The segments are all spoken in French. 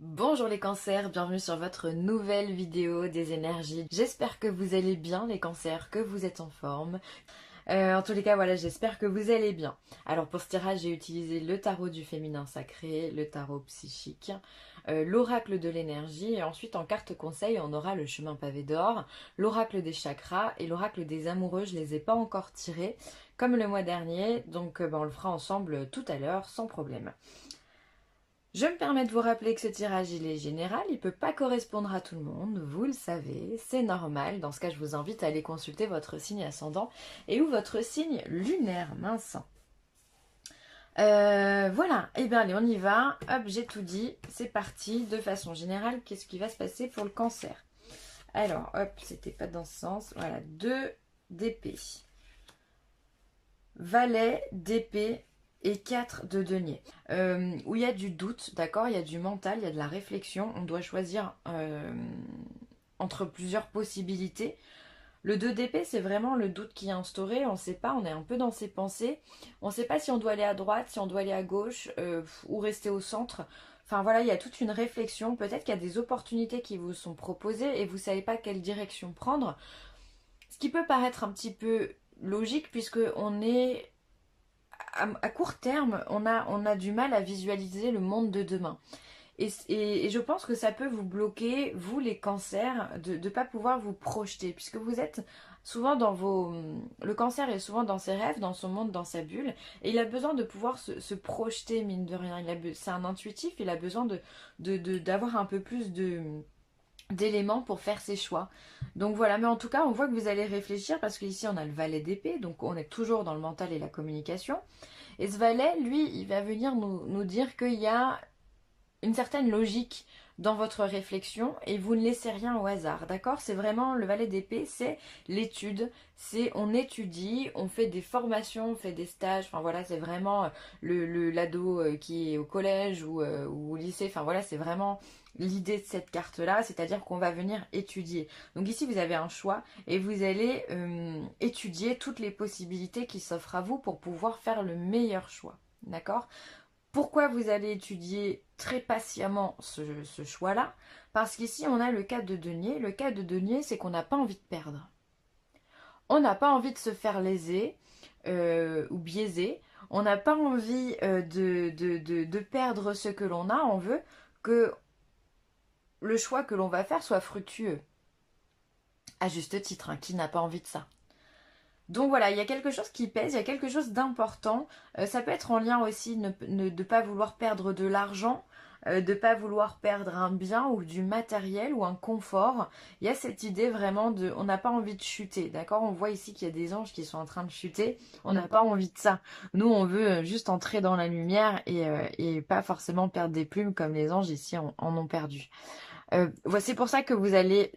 Bonjour les cancers, bienvenue sur votre nouvelle vidéo des énergies. J'espère que vous allez bien les cancers, que vous êtes en forme. En tous les cas, voilà, j'espère que vous allez bien. Alors pour ce tirage, j'ai utilisé le tarot du féminin sacré, le tarot psychique, l'oracle de l'énergie et ensuite en carte conseil, on aura le chemin pavé d'or, l'oracle des chakras et l'oracle des amoureux. Je les ai pas encore tirés comme le mois dernier, donc on le fera ensemble tout à l'heure sans problème. Je me permets de vous rappeler que ce tirage il est général, il ne peut pas correspondre à tout le monde, vous le savez, c'est normal. Dans ce cas, je vous invite à aller consulter votre signe ascendant et ou votre signe lunaire, mince. Voilà, et bien allez, on y va. Hop, j'ai tout dit, c'est parti. De façon générale, qu'est-ce qui va se passer pour le cancer? Alors, hop, c'était pas dans ce sens. Voilà, 2 d'épée. Valet d'épée et 4 de denier. Où il y a du doute, d'accord, il y a du mental, il y a de la réflexion, on doit choisir entre plusieurs possibilités. Le 2 d'épée, c'est vraiment le doute qui est instauré, on ne sait pas, on est un peu dans ses pensées, on ne sait pas si on doit aller à droite, si on doit aller à gauche, ou rester au centre. Enfin voilà, il y a toute une réflexion, peut-être qu'il y a des opportunités qui vous sont proposées et vous ne savez pas quelle direction prendre. Ce qui peut paraître un petit peu logique puisque on est à court terme, on a du mal à visualiser le monde de demain. Et je pense que ça peut vous bloquer, vous les cancers, de ne pas pouvoir vous projeter, puisque vous êtes souvent dans vos... Le cancer est souvent dans ses rêves, dans son monde, dans sa bulle, et il a besoin de pouvoir se projeter, mine de rien. C'est un intuitif, il a besoin d'avoir un peu plus d'éléments pour faire ses choix. Donc voilà, mais en tout cas, on voit que vous allez réfléchir parce qu'ici on a le valet d'épée, donc on est toujours dans le mental et la communication. Et ce valet, lui, il va venir nous dire qu'il y a une certaine logique dans votre réflexion et vous ne laissez rien au hasard, d'accord? C'est vraiment le valet d'épée, c'est l'étude, c'est on étudie, on fait des formations, on fait des stages, enfin voilà, c'est vraiment l'ado qui est au collège ou au lycée, enfin voilà, c'est vraiment l'idée de cette carte-là, c'est-à-dire qu'on va venir étudier. Donc ici, vous avez un choix et vous allez étudier toutes les possibilités qui s'offrent à vous pour pouvoir faire le meilleur choix, d'accord? Pourquoi vous allez étudier très patiemment ce choix-là? Parce qu'ici, on a le cas de denier. Le cas de denier, c'est qu'on n'a pas envie de perdre. On n'a pas envie de se faire léser ou biaiser. On n'a pas envie de perdre ce que l'on a. On veut que le choix que l'on va faire soit fructueux. À juste titre, hein, qui n'a pas envie de ça? Donc voilà, il y a quelque chose qui pèse, il y a quelque chose d'important. Ça peut être en lien aussi de ne pas vouloir perdre de l'argent, de ne pas vouloir perdre un bien ou du matériel ou un confort. Il y a cette idée vraiment de... On n'a pas envie de chuter, d'accord? On voit ici qu'il y a des anges qui sont en train de chuter. On n'a pas envie de ça. Nous, on veut juste entrer dans la lumière et pas forcément perdre des plumes comme les anges ici en ont perdu. C'est pour ça que vous allez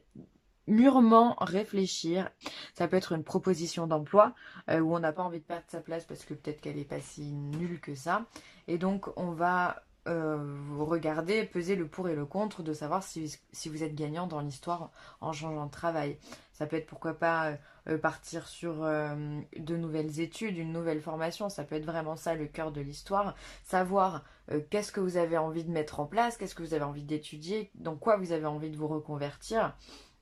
mûrement réfléchir. Ça peut être une proposition d'emploi où on n'a pas envie de perdre sa place parce que peut-être qu'elle n'est pas si nulle que ça. Et donc on va vous regarder, peser le pour et le contre de savoir si vous êtes gagnant dans l'histoire en changeant de travail. Ça peut être pourquoi pas partir sur de nouvelles études, une nouvelle formation. Ça peut être vraiment ça le cœur de l'histoire. Savoir qu'est-ce que vous avez envie de mettre en place, qu'est-ce que vous avez envie d'étudier, dans quoi vous avez envie de vous reconvertir.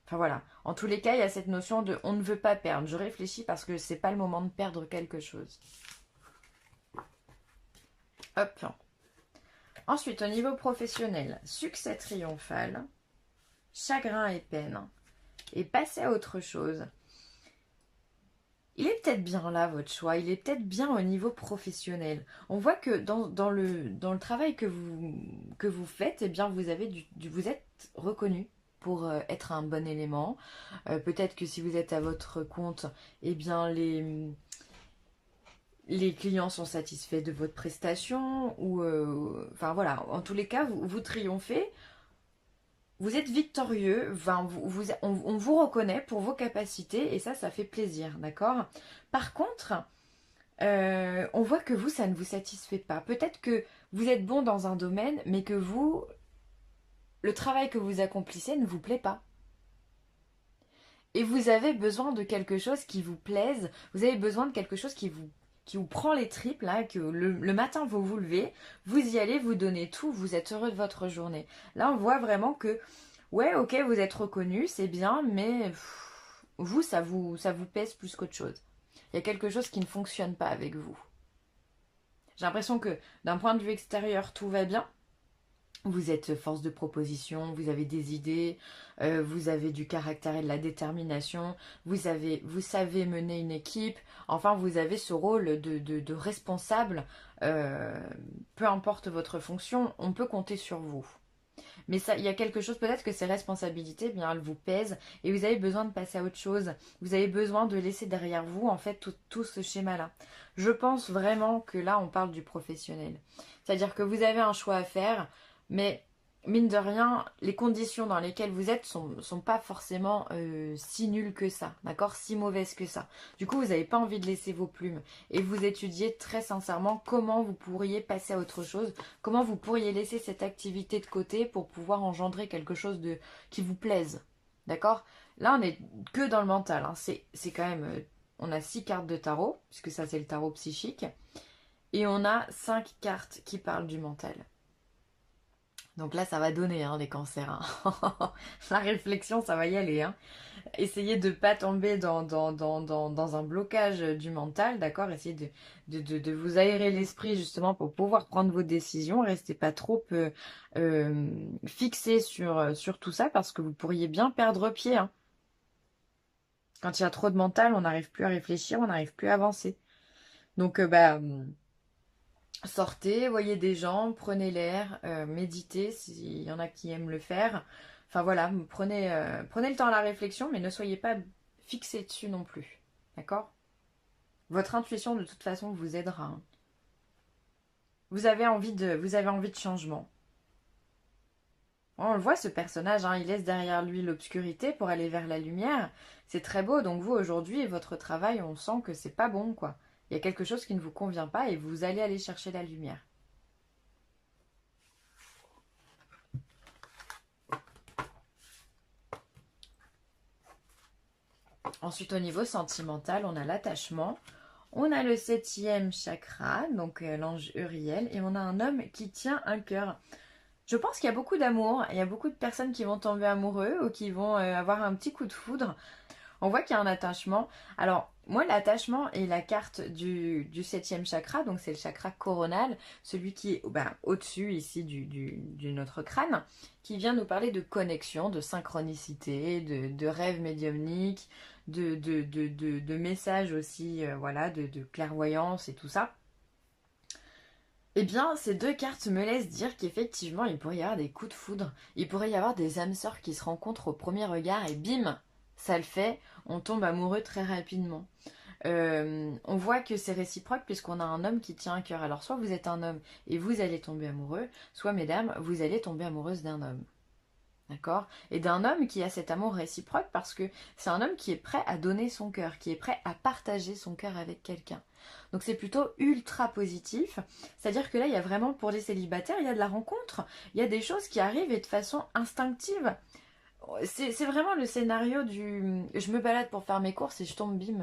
Enfin voilà, en tous les cas, il y a cette notion de on ne veut pas perdre. Je réfléchis parce que c'est pas le moment de perdre quelque chose. Hop. Ensuite, au niveau professionnel, succès triomphal, chagrin et peine, et passer à autre chose. Il est peut-être bien là votre choix, il est peut-être bien au niveau professionnel. On voit que dans le travail que vous faites, eh bien vous êtes reconnu pour être un bon élément. Peut-être que si vous êtes à votre compte, eh bien les clients sont satisfaits de votre prestation ou enfin voilà, en tous les cas vous triomphez, vous êtes victorieux, enfin, on vous reconnaît pour vos capacités et ça fait plaisir, d'accord? Par contre, on voit que vous, ça ne vous satisfait pas. Peut-être que vous êtes bon dans un domaine, mais que vous, le travail que vous accomplissez ne vous plaît pas. Et vous avez besoin de quelque chose qui vous plaise, vous avez besoin de quelque chose qui vous qui vous prend les tripes, là, que le matin vous vous levez, vous y allez, vous donnez tout, vous êtes heureux de votre journée. Là, on voit vraiment que, ouais, ok, vous êtes reconnu, c'est bien, mais vous, ça vous pèse plus qu'autre chose. Il y a quelque chose qui ne fonctionne pas avec vous. J'ai l'impression que d'un point de vue extérieur, tout va bien. Vous êtes force de proposition, vous avez des idées, vous avez du caractère et de la détermination, vous savez mener une équipe, enfin vous avez ce rôle de responsable, peu importe votre fonction, on peut compter sur vous. Mais ça, il y a quelque chose, peut-être que ces responsabilités, eh bien, elles vous pèsent et vous avez besoin de passer à autre chose. Vous avez besoin de laisser derrière vous, en fait, tout ce schéma-là. Je pense vraiment que là, on parle du professionnel. C'est-à-dire que vous avez un choix à faire, mais mine de rien, les conditions dans lesquelles vous êtes sont pas forcément si nulles que ça, d'accord? Si mauvaises que ça. Du coup, vous n'avez pas envie de laisser vos plumes et vous étudiez très sincèrement comment vous pourriez passer à autre chose, comment vous pourriez laisser cette activité de côté pour pouvoir engendrer quelque chose qui vous plaise, d'accord? Là, on est que dans le mental, hein. C'est quand même... on a 6 cartes de tarot, puisque ça c'est le tarot psychique, et on a 5 cartes qui parlent du mental. Donc là, ça va donner les cancers. Hein. La réflexion, ça va y aller. Hein. Essayez de ne pas tomber dans un blocage du mental, d'accord? Essayez de vous aérer l'esprit justement pour pouvoir prendre vos décisions. Restez pas trop fixé sur tout ça parce que vous pourriez bien perdre pied. Hein. Quand il y a trop de mental, on n'arrive plus à réfléchir, on n'arrive plus à avancer. Donc, sortez, voyez des gens, prenez l'air, méditez s'il y en a qui aiment le faire. Enfin voilà, prenez le temps à la réflexion, mais ne soyez pas fixé dessus non plus. D'accord? Votre intuition de toute façon vous aidera. Hein. Vous avez envie de changement. On le voit ce personnage, hein, il laisse derrière lui l'obscurité pour aller vers la lumière. C'est très beau, donc vous aujourd'hui, votre travail, on sent que c'est pas bon quoi. Il y a quelque chose qui ne vous convient pas et vous allez aller chercher la lumière. Ensuite, au niveau sentimental, on a l'attachement. On a le 7e chakra, donc l'ange Uriel, et on a un homme qui tient un cœur. Je pense qu'il y a beaucoup d'amour, il y a beaucoup de personnes qui vont tomber amoureux ou qui vont avoir un petit coup de foudre. On voit qu'il y a un attachement. Alors, moi, l'attachement est la carte du 7e chakra, donc c'est le chakra coronal, celui qui est au-dessus ici de notre crâne, qui vient nous parler de connexion, de synchronicité, de rêve médiumnique, de messages aussi, voilà, de clairvoyance et tout ça. Eh bien, ces deux cartes me laissent dire qu'effectivement, il pourrait y avoir des coups de foudre. Il pourrait y avoir des âmes sœurs qui se rencontrent au premier regard et bim, ça le fait, on tombe amoureux très rapidement. On voit que c'est réciproque puisqu'on a un homme qui tient un cœur. Alors soit vous êtes un homme et vous allez tomber amoureux, soit mesdames, vous allez tomber amoureuse d'un homme. D'accord? Et d'un homme qui a cet amour réciproque parce que c'est un homme qui est prêt à donner son cœur, qui est prêt à partager son cœur avec quelqu'un. Donc c'est plutôt ultra positif. C'est-à-dire que là, il y a vraiment, pour les célibataires, il y a de la rencontre. Il y a des choses qui arrivent et de façon instinctive. C'est vraiment le scénario du... Je me balade pour faire mes courses et je tombe, bim...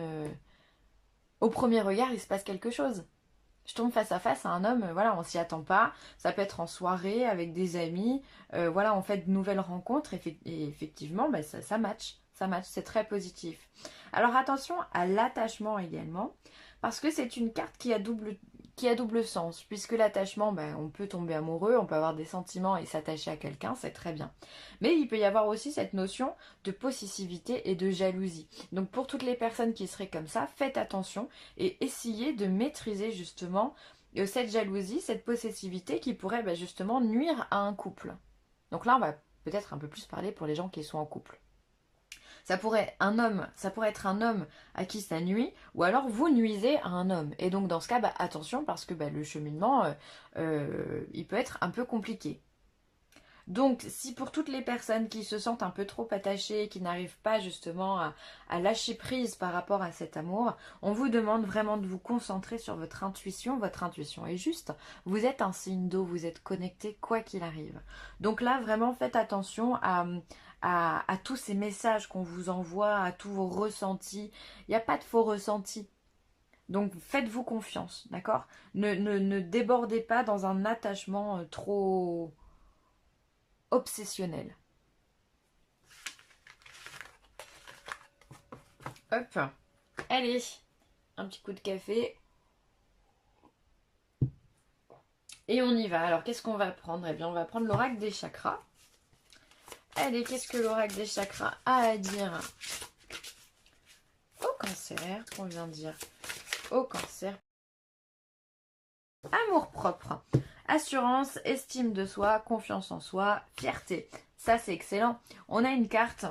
Au premier regard, il se passe quelque chose. Je tombe face à face à un homme, voilà, on s'y attend pas. Ça peut être en soirée avec des amis. Voilà, on fait de nouvelles rencontres et effectivement, ça match. Ça match, c'est très positif. Alors attention à l'attachement également, parce que c'est une carte qui a double sens. Puisque l'attachement, on peut tomber amoureux, on peut avoir des sentiments et s'attacher à quelqu'un, c'est très bien. Mais il peut y avoir aussi cette notion de possessivité et de jalousie. Donc pour toutes les personnes qui seraient comme ça, faites attention et essayez de maîtriser justement cette jalousie, cette possessivité qui pourrait justement nuire à un couple. Donc là, on va peut-être un peu plus parler pour les gens qui sont en couple. Ça pourrait être un homme à qui ça nuit, ou alors vous nuisez à un homme. Et donc dans ce cas, attention parce que le cheminement, il peut être un peu compliqué. Donc si pour toutes les personnes qui se sentent un peu trop attachées, qui n'arrivent pas justement à lâcher prise par rapport à cet amour, on vous demande vraiment de vous concentrer sur votre intuition. Votre intuition est juste. Vous êtes un signe d'eau, vous êtes connecté quoi qu'il arrive. Donc là, vraiment faites attention à tous ces messages qu'on vous envoie, à tous vos ressentis. Il n'y a pas de faux ressentis. Donc faites-vous confiance, d'accord? Ne débordez pas dans un attachement trop obsessionnel. Hop, allez, un petit coup de café. Et on y va. Alors qu'est-ce qu'on va prendre? Eh bien on va prendre l'oracle des chakras. Allez, qu'est-ce que l'oracle des chakras a à dire au cancer? Qu'on vient de dire au cancer. Amour propre, assurance, estime de soi, confiance en soi, fierté. Ça c'est excellent. On a une carte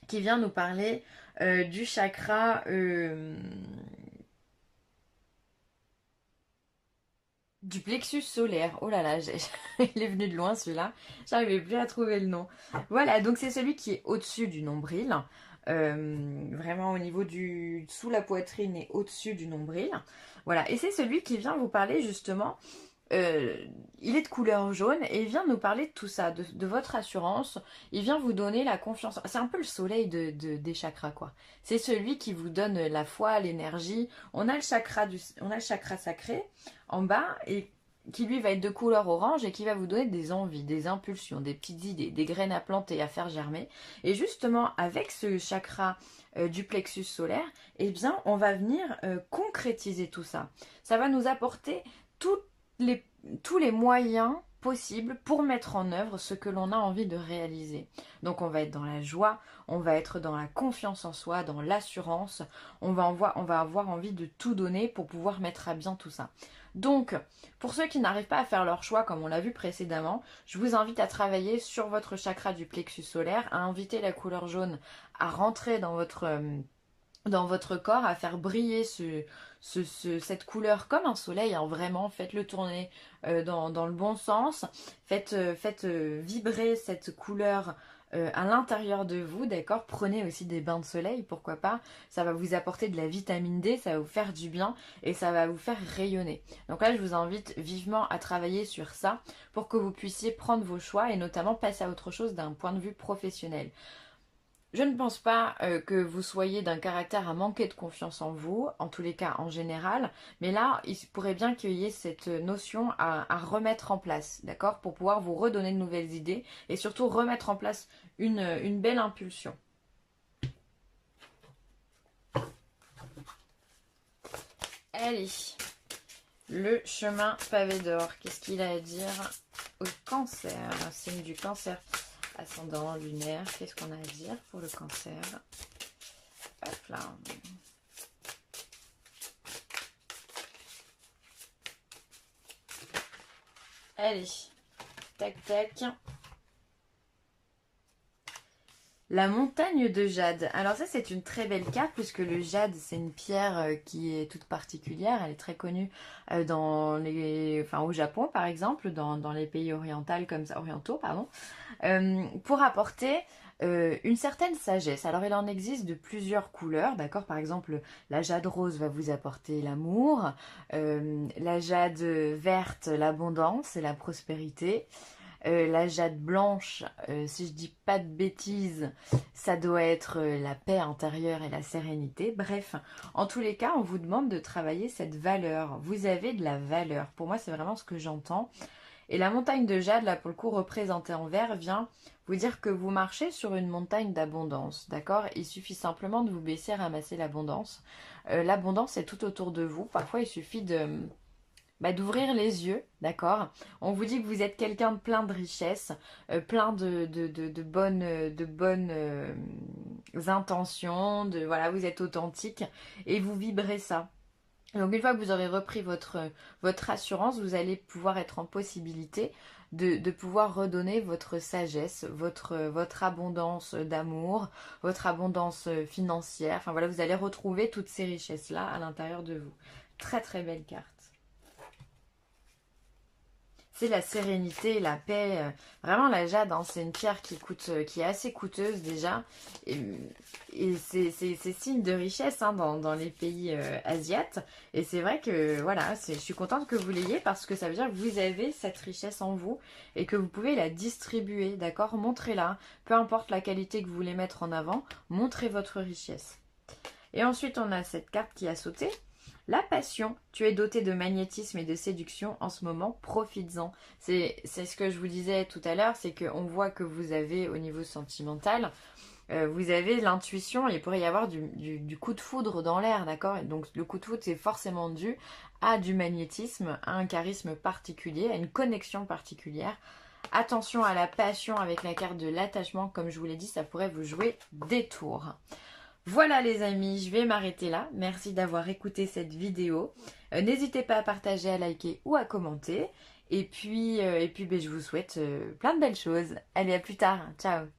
qui vient nous parler du chakra du plexus solaire. Oh là là, il est venu de loin celui-là. J'arrivais plus à trouver le nom. Voilà, donc c'est celui qui est au-dessus du nombril. Vraiment au niveau du sous la poitrine et au-dessus du nombril. Voilà, et c'est celui qui vient vous parler justement. Il est de couleur jaune et il vient nous parler de tout ça, de votre assurance. Il vient vous donner la confiance. C'est un peu le soleil des chakras, quoi. C'est celui qui vous donne la foi, l'énergie. On a le chakra sacré en bas et qui lui va être de couleur orange et qui va vous donner des envies, des impulsions, des petites idées, des graines à planter, à faire germer. Et justement, avec ce chakra du plexus solaire, eh bien, on va venir concrétiser tout ça. Ça va nous apporter tous les moyens possibles pour mettre en œuvre ce que l'on a envie de réaliser. Donc on va être dans la joie, on va être dans la confiance en soi, dans l'assurance, on va avoir envie de tout donner pour pouvoir mettre à bien tout ça. Donc, pour ceux qui n'arrivent pas à faire leur choix, comme on l'a vu précédemment, je vous invite à travailler sur votre chakra du plexus solaire, à inviter la couleur jaune à rentrer dans votre corps, à faire briller cette couleur comme un soleil, hein, vraiment, faites-le tourner dans le bon sens, faites vibrer cette couleur à l'intérieur de vous, d'accord? Prenez aussi des bains de soleil, pourquoi pas, ça va vous apporter de la vitamine D, ça va vous faire du bien et ça va vous faire rayonner. Donc là, je vous invite vivement à travailler sur ça pour que vous puissiez prendre vos choix et notamment passer à autre chose d'un point de vue professionnel. Je ne pense pas que vous soyez d'un caractère à manquer de confiance en vous, en tous les cas en général, mais là, il pourrait bien qu'il y ait cette notion à remettre en place, d'accord? Pour pouvoir vous redonner de nouvelles idées et surtout remettre en place une belle impulsion. Allez, le chemin pavé d'or, qu'est-ce qu'il a à dire au cancer? Signe du cancer. Ascendant, lunaire, qu'est-ce qu'on a à dire pour le cancer? Hop là. Allez, tac tac. La montagne de jade. Alors ça c'est une très belle carte puisque le jade c'est une pierre qui est toute particulière. Elle est très connue au Japon par exemple, dans les pays orientaux, pardon, pour apporter une certaine sagesse. Alors il en existe de plusieurs couleurs, d'accord? Par exemple, la jade rose va vous apporter l'amour, la jade verte, l'abondance et la prospérité. La jade blanche, si je dis pas de bêtises, ça doit être la paix intérieure et la sérénité. Bref, en tous les cas, on vous demande de travailler cette valeur. Vous avez de la valeur. Pour moi, c'est vraiment ce que j'entends. Et la montagne de jade, là, pour le coup, représentée en vert, vient vous dire que vous marchez sur une montagne d'abondance, d'accord? Il suffit simplement de vous baisser, ramasser l'abondance. L'abondance est tout autour de vous. Parfois, il suffit d'ouvrir les yeux, d'accord? On vous dit que vous êtes quelqu'un de plein de richesses, plein de bonnes intentions, voilà, vous êtes authentique et vous vibrez ça. Donc une fois que vous aurez repris votre assurance, vous allez pouvoir être en possibilité de pouvoir redonner votre sagesse, votre abondance d'amour, votre abondance financière. Enfin voilà, vous allez retrouver toutes ces richesses-là à l'intérieur de vous. Très très belle carte. C'est la sérénité, la paix. Vraiment, la jade, hein, c'est une pierre qui est assez coûteuse déjà. Et c'est signe de richesse hein, dans les pays asiates. Et c'est vrai que voilà, je suis contente que vous l'ayez parce que ça veut dire que vous avez cette richesse en vous et que vous pouvez la distribuer, d'accord? Montrez-la. Peu importe la qualité que vous voulez mettre en avant, montrez votre richesse. Et ensuite, on a cette carte qui a sauté. La passion, tu es doté de magnétisme et de séduction en ce moment, profites-en. C'est ce que je vous disais tout à l'heure, c'est qu'on voit que vous avez au niveau sentimental, vous avez l'intuition, il pourrait y avoir du coup de foudre dans l'air, d'accord? Donc le coup de foudre, c'est forcément dû à du magnétisme, à un charisme particulier, à une connexion particulière. Attention à la passion avec la carte de l'attachement, comme je vous l'ai dit, ça pourrait vous jouer des tours. Voilà les amis, je vais m'arrêter là. Merci d'avoir écouté cette vidéo. N'hésitez pas à partager, à liker ou à commenter. Et puis ben, je vous souhaite plein de belles choses. Allez, à plus tard. Ciao.